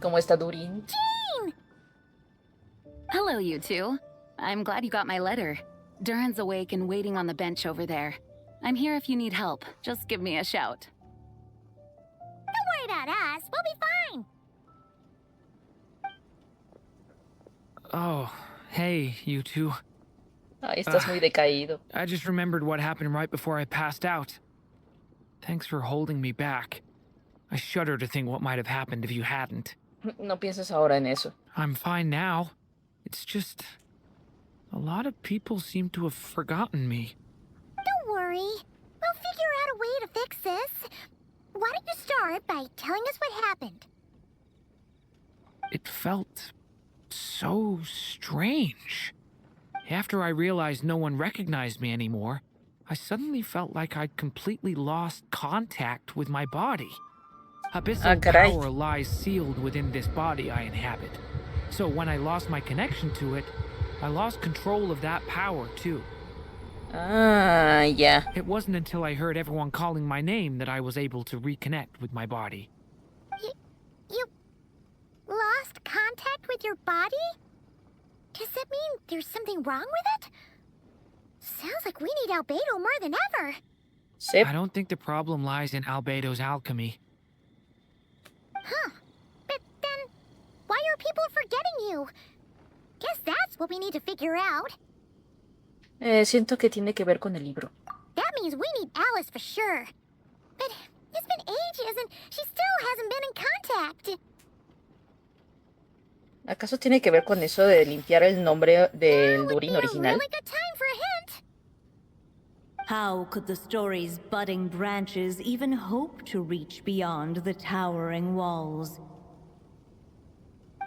¿Cómo está Durin? Hello, you two. I'm glad you got my letter. Duran's awake and waiting on the bench over there. I'm here if you need help. Just give me a shout. Don't worry about us. We'll be fine. Oh, hey, you two. Ay, estás muy decaído. I just remembered what happened right before I passed out. Thanks for holding me back. I shudder to think what might have happened if you hadn't. No pienses ahora en eso. I'm fine now. It's just... a lot of people seem to have forgotten me. Don't worry. We'll figure out a way to fix this. Why don't you start by telling us what happened? It felt so strange. After I realized no one recognized me anymore, I suddenly felt like I'd completely lost contact with my body. Abyssal power lies sealed within this body I inhabit. So when I lost my connection to it, I lost control of that power too. Ah, yeah. It wasn't until I heard everyone calling my name that I was able to reconnect with my body. You lost contact with your body? Does that mean there's something wrong with it? Sounds like we need Albedo more than ever. Sip. I don't think the problem lies in Albedo's alchemy. Huh. But then, why are people forgetting you? Guess that's what we need to figure out. Siento que tiene que ver con el libro. That means we need Alice for sure. But it's been ages and she still hasn't been in contact. ¿Acaso tiene que ver con eso de limpiar el nombre del Durin original? Really good time for a hint. How could the story's budding branches even hope to reach beyond the towering walls?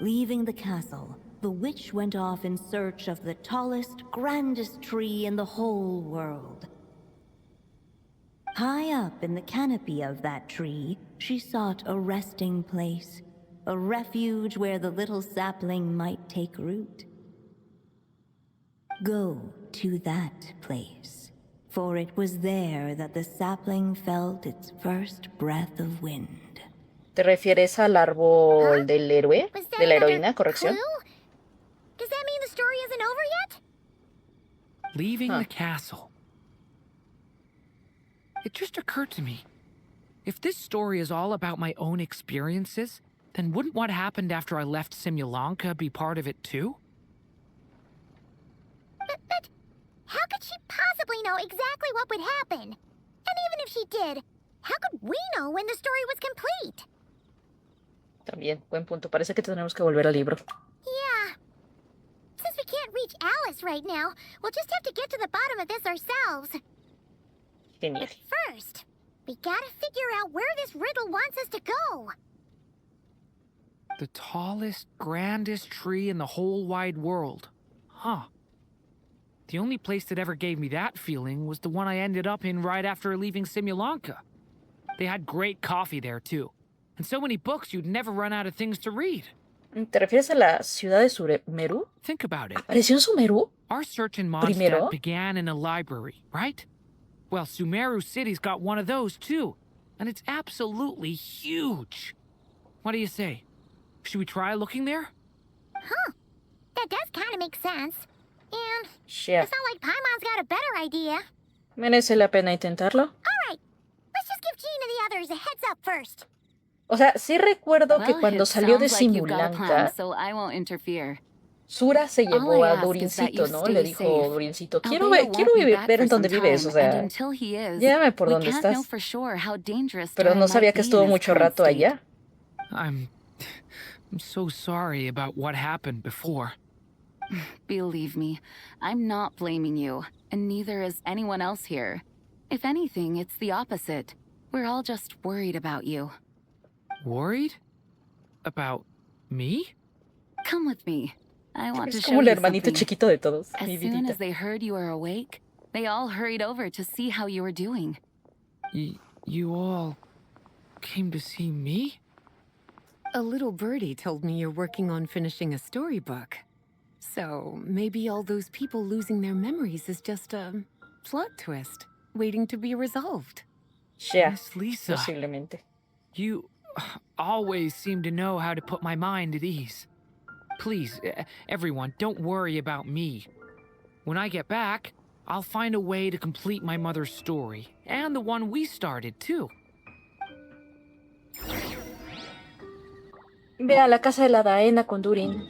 Leaving the castle, the witch went off in search of the tallest, grandest tree in the whole world. High up in the canopy of that tree, she sought a resting place, a refuge where the little sapling might take root. Go to that place, for it was there that the sapling felt its first breath of wind. ¿Te refieres al árbol del héroe? Was that ¿De la another heroína? ¿Corrección? clue? Does that mean the story isn't over yet? Leaving the castle. It just occurred to me. If this story is all about my own experiences, then wouldn't what happened after I left Simulanka be part of it too? But how could she possibly know exactly what would happen? And even if she did, how could we know when the story was complete? También, buen punto. Parece que tenemos que volver al libro. Yeah. Since we can't reach Alice right now, we'll just have to get to the bottom of this ourselves. Genial. But first, we gotta figure out where this riddle wants us to go. The tallest, grandest tree in the whole wide world. Huh. The only place that ever gave me that feeling was the one I ended up in right after leaving Simulanka. They had great coffee there too. And so many books you'd never run out of things to read. ¿Te refieres a la ciudad de Sumeru? Think about it. ¿Apareció en Sumeru? Our search in Primero? Mondstadt began in a library, right? Well, Sumeru City's got one of those too. And it's absolutely huge. What do you say? Should we try looking there? Huh. That does kind of make sense. And Yeah. it's not like Paimon's got a better idea. ¿Merece la pena intentarlo? Alright, let's just give Jean and the others a heads up first. O sea, sí recuerdo que Well, cuando it salió de sounds like you've got a plan, Simulanka, so I won't interfere. Sura se All llevó I a ask is that Durincito, you ¿no? stay Le dijo safe. Durincito, quiero Albedo ver, won't be back en for dónde some vives, o time, and sea, until he is, llévame por we donde can't know estás. for sure how dangerous Pero Duran no might sabía que be estuvo in his mucho current rato state. allá. I'm so sorry about what happened before. Believe me, I'm not blaming you, and neither is anyone else here. If anything, it's the opposite. We're all just worried about you. Worried? About me? Come with me. I want to Es show como el you hermanito something. chiquito de todos, As mi soon vidita. as they heard you were awake, they all hurried over to see how you were doing. You all came to see me? A little birdie told me you're working on finishing a storybook. So maybe all those people losing their memories is just a plot twist waiting to be resolved. Yeah, Miss Lisa, posiblemente. you... always seem to know how to put my mind at ease. Please, everyone, don't worry about me. When I get back, I'll find a way to complete my mother's story, and the one we started, too. Ve a la casa de la Daena con Durin.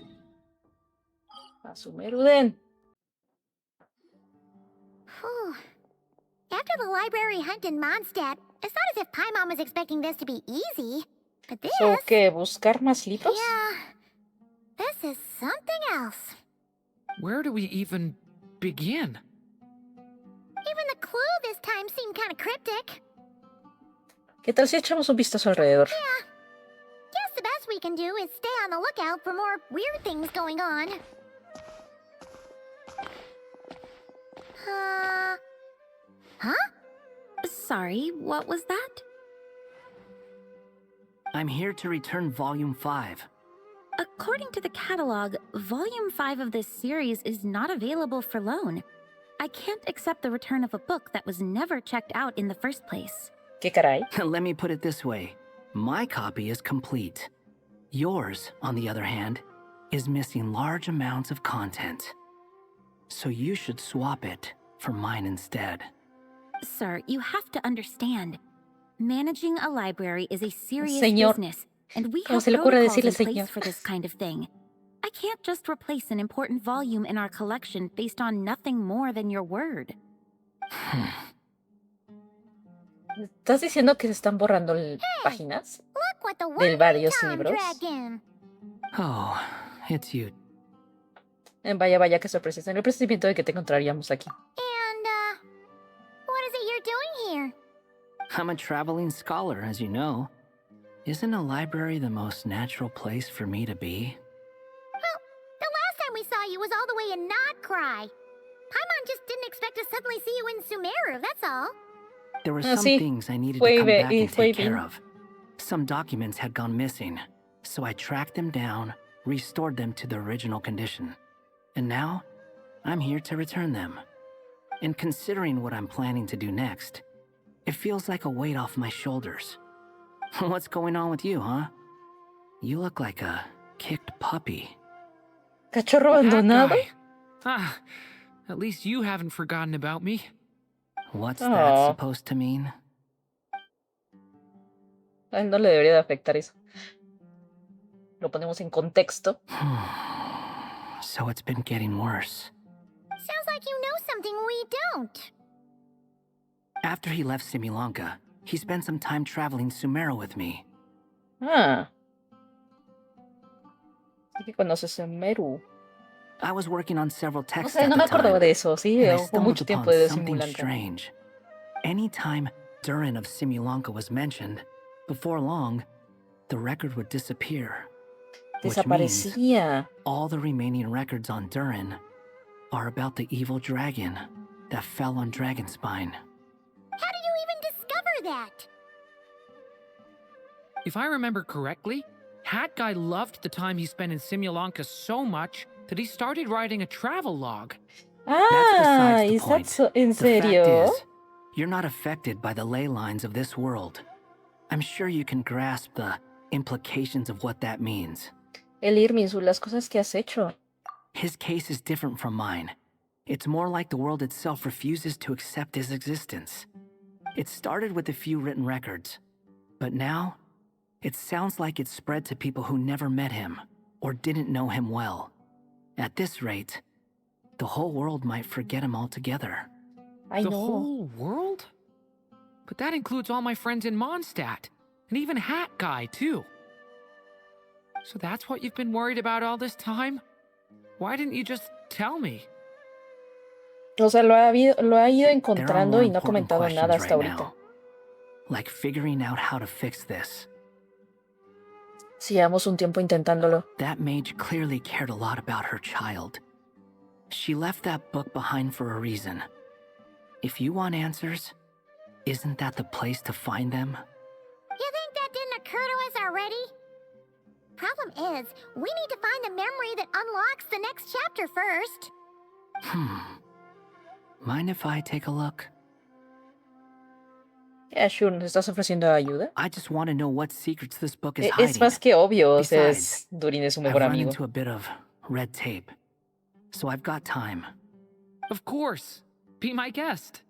A Sumeruden. Whew. After the library hunt in Mondstadt, it's not as if Paimon was expecting this to be easy. But this... ¿So qué? ¿Buscar más libros? Yeah. This is something else. Where do we even begin? Even the clue this time seemed kind of cryptic. ¿Qué tal si echamos un vistazo alrededor? Yeah. Guess the best we can do is stay on the lookout for more weird things going on. Huh? Sorry, what was that? I'm here to return Volume 5. According to the catalog, Volume 5 of this series is not available for loan. I can't accept the return of a book that was never checked out in the first place. ¿Qué caray? Let me put it this way. My copy is complete. Yours, on the other hand, is missing large amounts of content. So you should swap it for mine instead. Sir, you have to understand. Managing a library is a serious Señor. business, and we ¿Cómo have se le ocurre protocols decirle in place señor? for this kind of thing. I can't just replace an important volume in our collection based on nothing more than your word. ¿Estás diciendo que se están borrando páginas? Look what the ¿De one varios Tom libros? dragged in. Oh, it's you. Vaya, vaya, qué sorpresa. En el presentimiento de que te encontraríamos aquí. And, what is it you're doing here? I'm a traveling scholar, as you know. Isn't a library the most natural place for me to be? Well, the last time we saw you was all the way in Notcry. Paimon just didn't expect to suddenly see you in Sumeru, that's all. There were Ah, some sí. things I needed Fue to come be- back y and fue take care bien. of. Some documents had gone missing, so I tracked them down, restored them to their original condition. And now, I'm here to return them. And considering what I'm planning to do next, it feels like a weight off my shoulders. What's going on with you, huh? You look like a kicked puppy. ¿Cachorro That abandonado? guy. Ah, at least you haven't forgotten about me. What's Aw. that supposed to mean? A él no le debería de afectar eso. Lo ponemos en contexto. So it's been getting worse. Sounds like you know something we don't. After he left Similanka, he spent some time traveling Sumeru with me. Ah. Así que conoces a Meru. I was working on several No texts sé, at no the me acordaba time, de eso. Sí, and I hubo stumbled mucho tiempo upon de something Simulanka. strange. Anytime Durin of Simulanka was mentioned, before long, the record would disappear. Which means Desaparecía. all the remaining records on Durin are about the evil dragon that fell on Dragonspine. How did you even discover that? If I remember correctly, Hat Guy loved the time he spent in Simulanka so much that he started writing a travel log. That's Ah, besides the ¿es point. eso? ¿En The fact serio? is, you're not affected by the ley lines of this world. I'm sure you can grasp the implications of what that means. El Irminsul, las cosas que has hecho. His case is different from mine. It's more like the world itself refuses to accept his existence. It started with a few written records, but now, it sounds like it's spread to people who never met him or didn't know him well. At this rate, the whole world might forget him altogether. Ay, The no. whole world? But that includes all my friends in Mondstadt, and even Hat Guy, too. So that's what you've been worried about all this time? Why didn't you just tell me? O sea, lo ha ido There are encontrando more y no ha important comentado questions nada hasta right ahorita. now, like figuring out how to fix this. Si llevamos un tiempo intentándolo. That mage clearly cared a lot about her child. She left that book behind for a reason. If you want answers, isn't that the place to find them? You think that didn't occur to us already? Problem is, we need to find the memory that unlocks the next chapter first. Mind if I take a look? Ashur, ¿nos estás ofreciendo ayuda? I just want to know what secrets this book is Es hiding. más que obvio, o sea, Besides, Durin es su I've mejor run amigo. into a bit of red tape, so I've got time. Of course. Be my guest.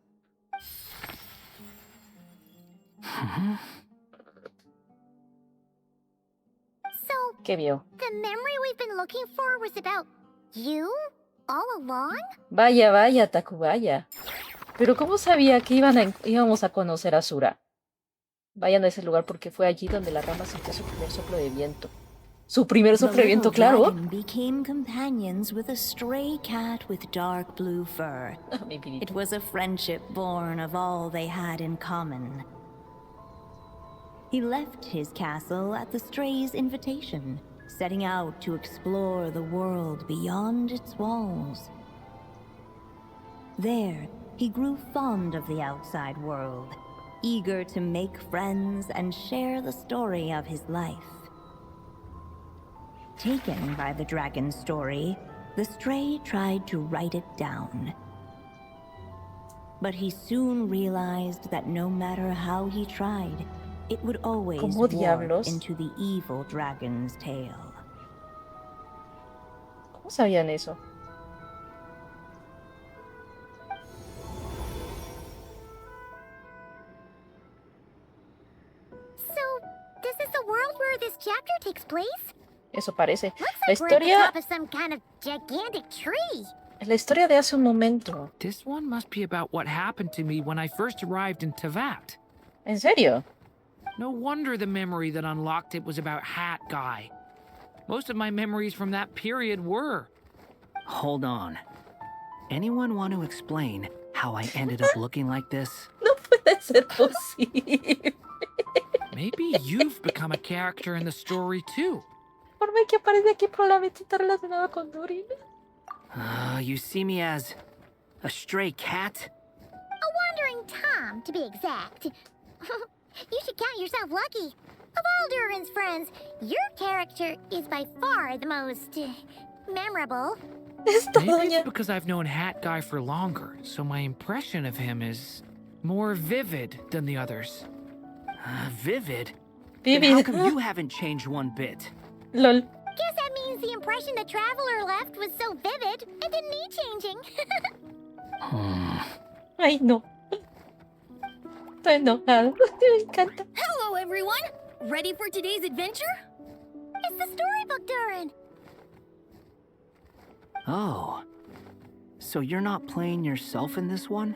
So, ¿Qué vio? the memory we've been looking for was about you all along? Vaya, vaya, Tacubaya. Pero ¿cómo sabía que íbamos a conocer a Sura? Vayan a ese lugar porque fue allí donde la rama sintió su primer soplo de viento. Su primer The soplo de viento, little claro. dragon became companions with a stray cat with dark blue fur. Mi vidita. It was a friendship born of all they had in common. He left his castle at the stray's invitation, setting out to explore the world beyond its walls. There, he grew fond of the outside world, eager to make friends and share the story of his life. Taken by the dragon's story, the stray tried to write it down. But he soon realized that no matter how he tried, it would always ¿Cómo warp diablos? into the evil dragon's tale. ¿Cómo sabían eso? So, this is the world where this chapter takes place? Eso parece. Looks La like we're at the historia, top of some kind of gigantic tree. la historia de hace un momento. This one must be about what happened to me when I first arrived in Tevat. ¿En serio? No wonder the memory that unlocked it was about Hat Guy. Most of my memories from that period were. Hold on. Anyone want to explain how I ended up looking like this? No puede ser posible. Maybe you've become a character in the story too. Por ver que aparece aquí probablemente está relacionado con Durin. You see me as a stray cat? A wandering Tom, to be exact. You should count yourself lucky. Of all Durin's friends, your character is by far the most memorable. Esta Maybe doña. it's because I've known Hat Guy for longer, so my impression of him is more vivid than the others. Vivid? Then how Vivid. come you haven't changed one bit? Lol. Guess that means the impression the traveler left was so vivid, it didn't need changing. Ay, no. Estoy enojada. Me encanta. Hello, everyone! Ready for today's adventure? It's the storybook, Durin. Oh. So you're not playing yourself in this one?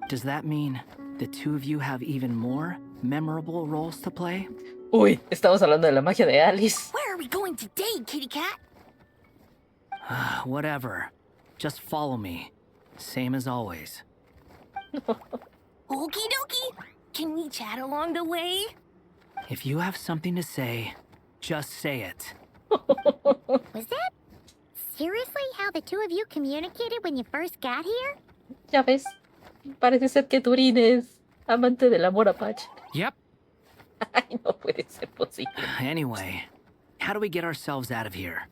Does that mean the two of you have even more memorable roles to play? Uy, estamos hablando de la magia de Alice. Where are we going today, kitty cat? Whatever. Just follow me. Same as always. Okie dokie! Can we chat along the way? If you have something to say, just say it. Was that seriously how the two of you communicated when you first got here? Ya ves, parece ser que Durin es amante del amor apache. Yep. Ay, no puede ser posible. Anyway, how do we get ourselves out of here?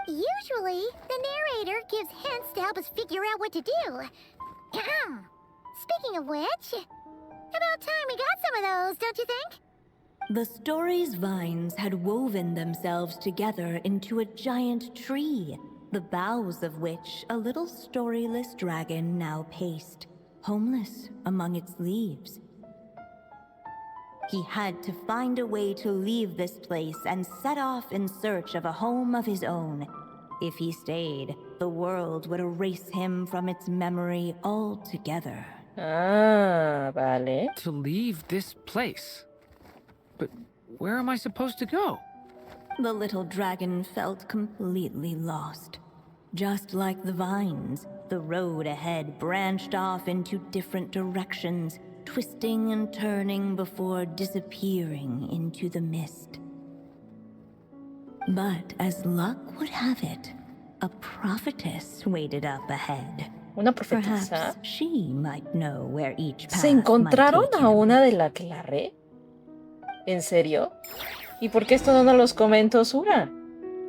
Usually, the narrator gives hints to help us figure out what to do. Speaking of which, about time we got some of those, don't you think? The story's vines had woven themselves together into a giant tree, the boughs of which a little storyless dragon now paced, homeless among its leaves. He had to find a way to leave this place and set off in search of a home of his own. If he stayed, the world would erase him from its memory altogether. Ah, vale. To leave this place. But where am I supposed to go? The little dragon felt completely lost. Just like the vines, the road ahead branched off into different directions, twisting and turning before disappearing into the mist. But as luck would have it, a prophetess waited up ahead. Una Perhaps profetisa. she might know where each path ¿Se encontraron might take a him. una de la Claré? ¿En serio? ¿Y por qué esto no nos los comentó Sura?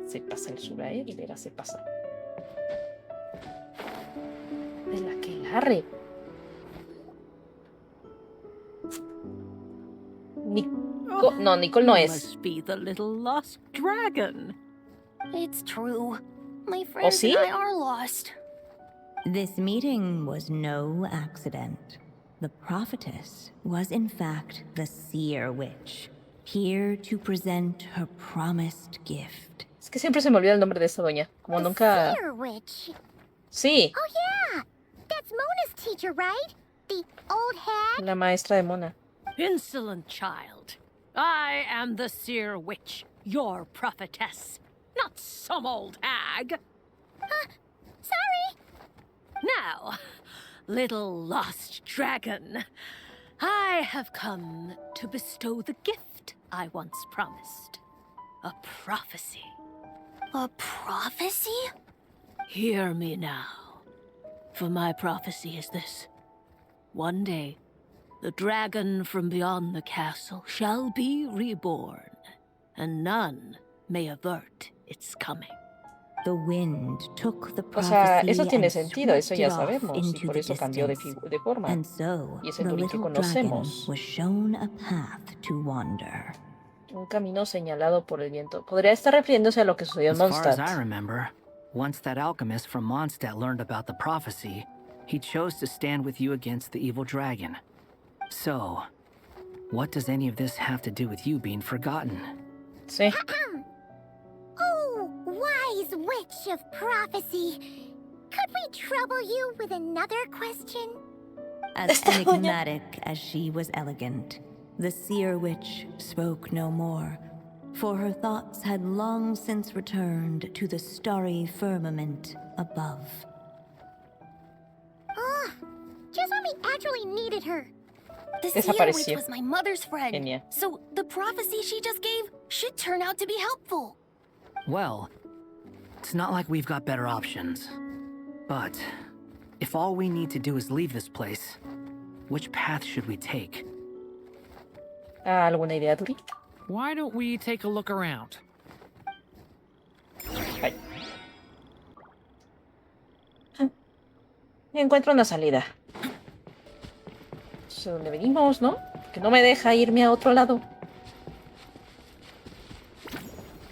Se pasa el Sura, de veras se pasa. De la Claré. No, Nicole no You es. must be the little lost dragon. It's true. My friends sí? and I are lost. This meeting was no accident. The prophetess was in fact the seer witch, here to present her promised gift. Es que siempre se me olvida el nombre de esta doña. Como The nunca... seer witch. Sí, Oh yeah, that's Mona's teacher, right? The old hag? la maestra de Mona. Insolent child. I am the seer witch, your prophetess, not some old hag. Sorry. Now, little lost dragon, I have come to bestow the gift I once promised. A prophecy. A prophecy? Hear me now, for my prophecy is this. One day, the dragon from beyond the castle shall be reborn, and none may avert its coming. The wind took the O sea, prophecy eso tiene and sentido, eso swept ya it off sabemos, y into por the eso cambió de, distance. de forma. And so, Y es el the Dory que little dragon conocemos. was shown a path to wander. Un camino señalado por el viento. Podría estar refiriéndose a lo que sucedió en As far as I Mondstadt. remember, once that alchemist from Mondstadt learned about the prophecy, he chose to stand with you against the evil dragon. So, what does any of this have to do with you being forgotten? Sí. Oh, wise witch of prophecy. Could we trouble you with another question? As enigmatic as she was elegant, the seer witch spoke no more, for her thoughts had long since returned to the starry firmament above. Just when we actually needed her. The seer witch Desapareció. was my mother's friend. Genial. So the prophecy she just gave should turn out to be helpful. Well, it's not like we've got better options. But, if all we need to do is leave this place, which path should we take? ¿Alguna idea, Dory? Why don't we take a look around? Ay. Encuentro una salida. No sé dónde venimos, ¿no? Que no me deja irme a otro lado.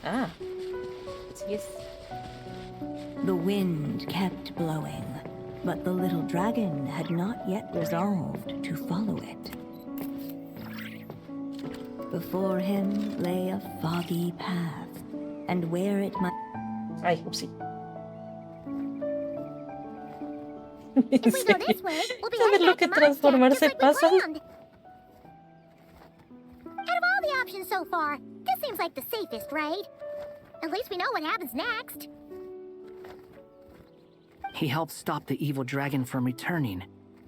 Ah. Sí es. The wind kept blowing, but the little dragon had not yet resolved to follow it. Before him lay a foggy path, and where it might... Ay, upsí. If we go this way, we'll be ¿Sabes headed lo back que to Mondstadt, transformarse just like we pasa? planned. Out of all the options so far, this seems like the safest, right? At least we know what happens next. He helps stop the evil dragon from returning,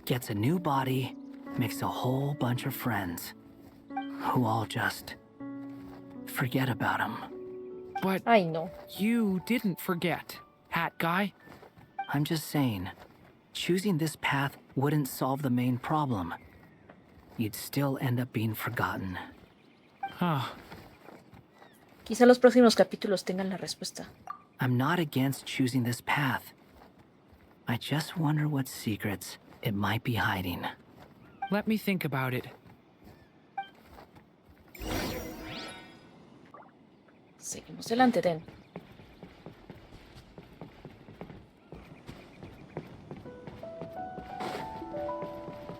gets a new body, makes a whole bunch of friends, who all just forget about him. But Ay, no. you didn't forget, Hat Guy. I'm just saying, choosing this path wouldn't solve the main problem. You'd still end up being forgotten. Huh. Quizá los próximos capítulos tengan la respuesta. I'm not against choosing this path. I just wonder what secrets it might be hiding. Let me think about it. Seguimos adelante, Den.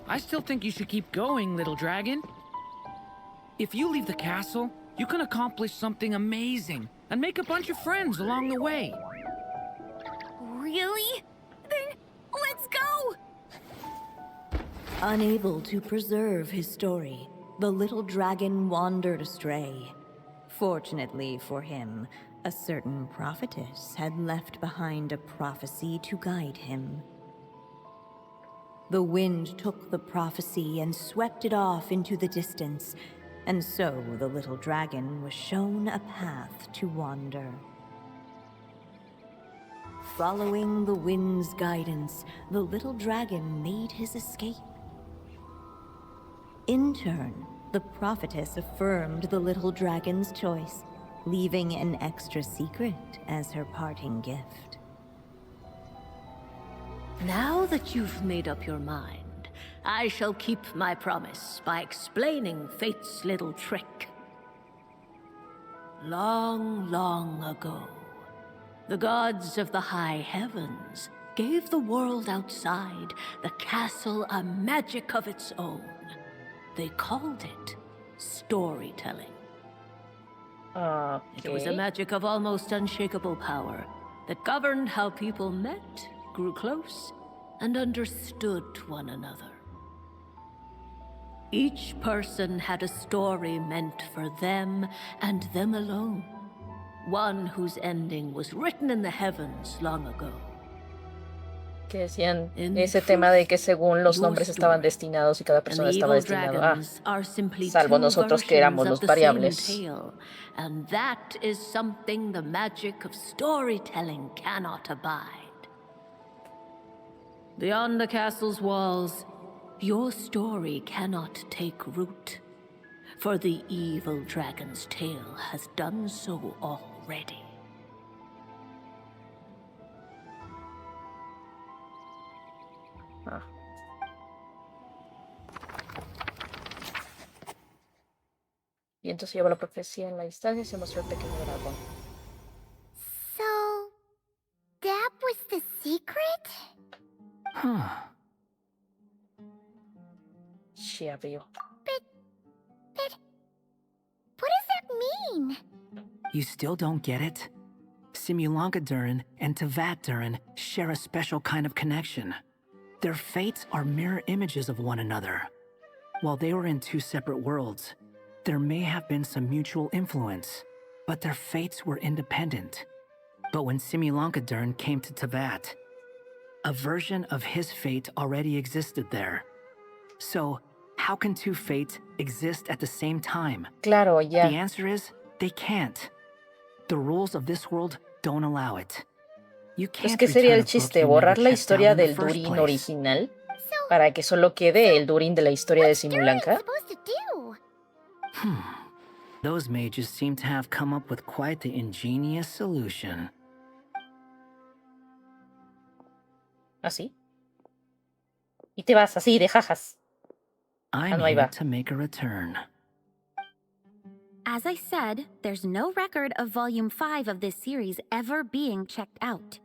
I still think you should keep going, little dragon. If you leave the castle, you can accomplish something amazing and make a bunch of friends along the way. Really? Then let's go! Unable to preserve his story, the little dragon wandered astray. Fortunately for him, a certain prophetess had left behind a prophecy to guide him. The wind took the prophecy and swept it off into the distance, and so the little dragon was shown a path to wander. Following the wind's guidance, the little dragon made his escape. In turn, the prophetess affirmed the little dragon's choice, leaving an extra secret as her parting gift. Now that you've made up your mind, I shall keep my promise by explaining fate's little trick. Long, long ago, the gods of the high heavens gave the world outside the castle a magic of its own. They called it storytelling. It was a magic of almost unshakable power that governed how people met, grew close, and understood one another. Each person had a story meant for them and them alone. One whose ending was written in the heavens long ago. Que decían ese tema de que según los nombres estaban destinados y cada persona estaba destinado a, salvo nosotros que éramos los variables. And that is something the magic of storytelling cannot abide. Beyond the castle's walls, your story cannot take root, for the evil dragon's tale has done so already. Y entonces llevó la profecía en la distancia y se mostró el pequeño dragón. So, that was the secret? Huh. Sí, abrió. But, what does that mean? You still don't get it? Simulanka Durin and Tevat Durin share a special kind of connection. Their fates are mirror images of one another. While they were in two separate worlds, there may have been some mutual influence, but their fates were independent. But when Simulanka Durin came to Tevat, a version of his fate already existed there. So, how can two fates exist at the same time? Claro, ya. The answer is, they can't. The rules of this world don't allow it. You can't. Pues, ¿qué sería el chiste? ¿Borrar la historia del Durin original para que solo quede el Durin de la historia de Simulanka? Those mages seem to have come up with quite the ingenious solution. ¿Así? Y te vas así, de jajas. I'm here to make a return. As I said, there's no record of Volume 5 of this series ever being checked out.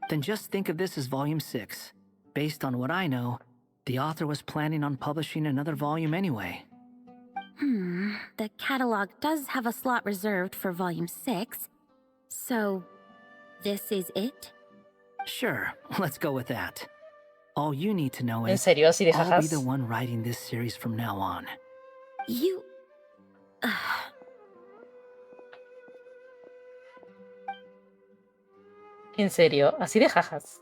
Then just think of this as Volume 6. Based on what I know, the author was planning on publishing another volume anyway. The catalog does have a slot reserved for Volume 6. So, this is it? Sure, let's go with that. All you need to know ¿En is serio? ¿Así de I'll be jajas? the one writing this series from now on. You... ¿En serio? ¿Así de jajas?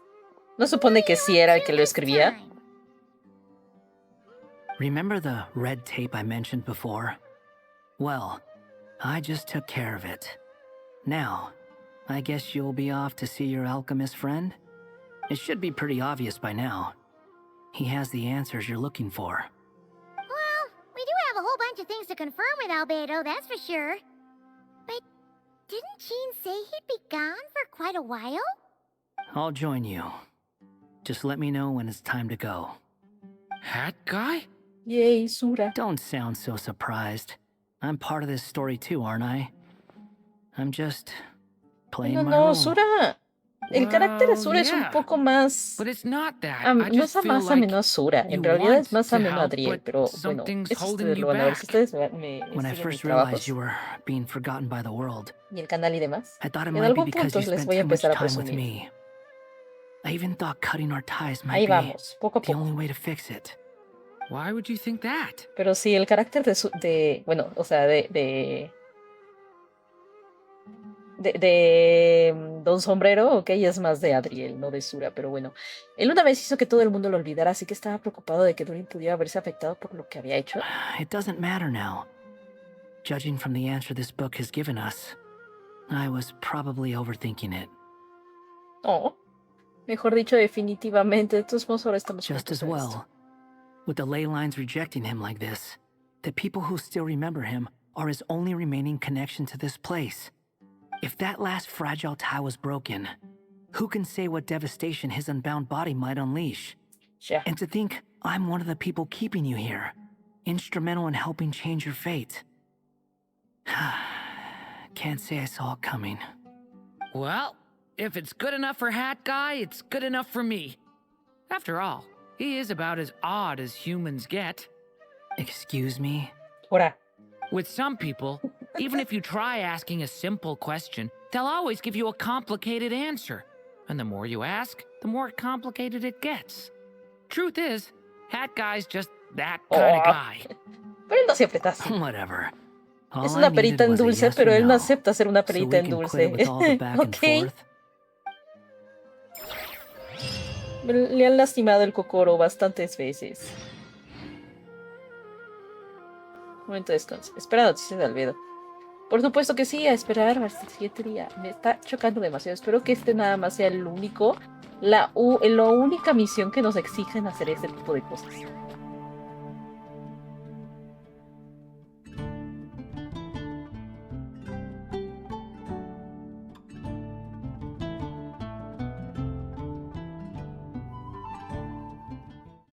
¿No supone que sí era el que lo escribía? Remember the red tape I mentioned before? Well, I just took care of it. Now, I guess you'll be off to see your alchemist friend? It should be pretty obvious by now. He has the answers you're looking for. Well, we do have a whole bunch of things to confirm with Albedo, that's for sure. But didn't Jean say he'd be gone for quite a while? I'll join you. Just let me know when it's time to go. Hat guy? Yay, Sura. Don't sound so surprised. I'm part of this story too, aren't I? I'm just playing my No, role. Sura. El carácter de Sura es un yeah. poco más... But it's not that. no I es just feel más like ameno a Sura. En you realidad want es más to ameno a help, Adriel. but Pero bueno, something's eso holding ustedes you lo van a ver. Si back. ustedes me When I siguen mis first trabajos realized you were being forgotten by the world, y el canal y demás, I thought it en might be algún because punto you les spent voy a too much empezar a time with presumir. me. I even thought cutting our ties might Ahí be vamos, poco a the poco. only way to fix it. Why would you think that? Pero sí, el carácter de bueno, o sea, de Don Sombrero, ok, es más de Adriel, no de Sura, pero bueno. Él una vez hizo que todo el mundo lo olvidara, así que estaba preocupado de que Durin pudiera haberse afectado por lo que había hecho. It doesn't matter now. Judging from the answer this book has given us, I was probably overthinking it. Oh, mejor dicho, definitivamente, de todos modos ahora estamos Just juntos as en esto. well. With the ley lines rejecting him like this, the people who still remember him are his only remaining connection to this place. If that last fragile tie was broken, who can say what devastation his unbound body might unleash? Ya. And to think I'm one of the people keeping you here, instrumental in helping change your fate. Can't say I saw it coming. Well, if it's good enough for Hat Guy, it's good enough for me. After all, he is about as odd as humans get. Excuse me? Ora. With some people, even if you try asking a simple question, they'll always give you a complicated answer. And the more you ask, the more complicated it gets. Truth is, Hat Guy's just that kind of guy. Pero él no siempre está así. Whatever. Es All una I needed perita en was a dulce, yes pero or él no no, acepta ser una so we perita en can quit it with all the dulce. back and Ok. forth. Le han lastimado el cocoro bastantes veces. Momento de descanso. Espera noticias de Albedo. Por supuesto que sí, a esperar hasta el siguiente día. Me está chocando demasiado. Espero que este nada más sea el único, la única misión que nos exigen hacer este tipo de cosas.